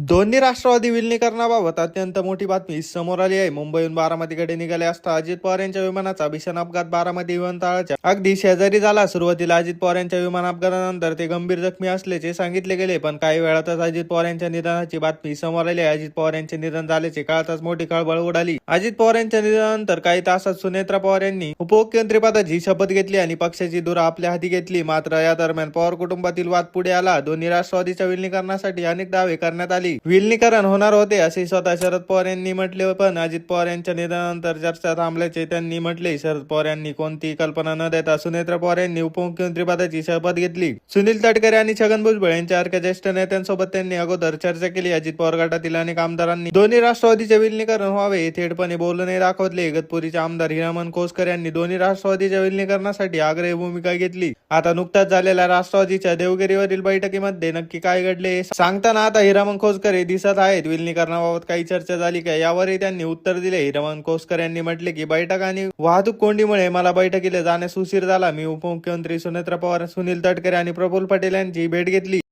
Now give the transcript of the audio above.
दोन्ही राष्ट्रवादी विलिनीकरणाबाबत अत्यंत मोठी बातमी समोर आली आहे. मुंबईहून बारामतीकडे निघाले असता अजित पवार यांच्या विमानाचा भीषण अपघात बारामती विमानतळाच्या अगदी शेजारी झाला. सुरुवातीला अजित पवार यांच्या विमान अपघातानंतर ते गंभीर जखमी असल्याचे सांगितले गेले, पण काही वेळातच अजित पवार यांच्या निधनाची बातमी समोर आली आहे. अजित पवार यांचे निधन झाल्याचे कळताच मोठी खळबळ उडाली. अजित पवार यांच्या निधनानंतर काही तासात सुनेत्रा पवार यांनी उपमुख्यमंत्रीपदाची शपथ घेतली आणि पक्षाची धुरा आपल्या हाती घेतली. मात्र या दरम्यान पवार कुटुंबातील वाद पुढे आला. दोन्ही राष्ट्रवादीच्या विलिनीकरणासाठी अनेक दावे करण्यात आली. विलिनीकरण होणार होते असे स्वतः शरद पवार यांनी म्हटले, पण अजित पवार यांच्या निधनानंतर चर्चा थांबल्याचे त्यांनी म्हटले. शरद पवार यांनी कोणतीही कल्पना न देता सुनेत्रा पवार यांनी उपमुख्यमंत्री पदाची शपथ घेतली. सुनील तटकरे आणि छगन भुजबळ यांच्यासारख्या ज्येष्ठ नेत्यांसोबत त्यांनी अगोदर चर्चा केली. अजित पवार गटातील अनेक आमदारांनी दोन्ही राष्ट्रवादीचे विलिनीकरण व्हावे हे थेटपणे बोलूनही दाखवले. इगतपुरीचे आमदार हिरामन खोसकर यांनी दोन्ही राष्ट्रवादीच्या विलिनीकरणासाठी आग्रही भूमिका घेतली. आता नुकत्याच झालेल्या राष्ट्रवादीच्या देवगिरीवरील बैठकीमध्ये नक्की काय घडले हे सांगताना आता हिरामन खोसकर दिसत आहेत. विलिनीकरणाबाबत काही चर्चा झाली का, यावरही त्यांनी उत्तर दिले. हिरामन खोसकर यांनी म्हटले की बैठक आणि वाहतूक कोंडीमुळे मला बैठकीला जाण्यास उशीर झाला. मी उपमुख्यमंत्री सुनेत्रा पवार, सुनील तटकरे आणि प्रफुल्ल पटेल यांची भेट घेतली.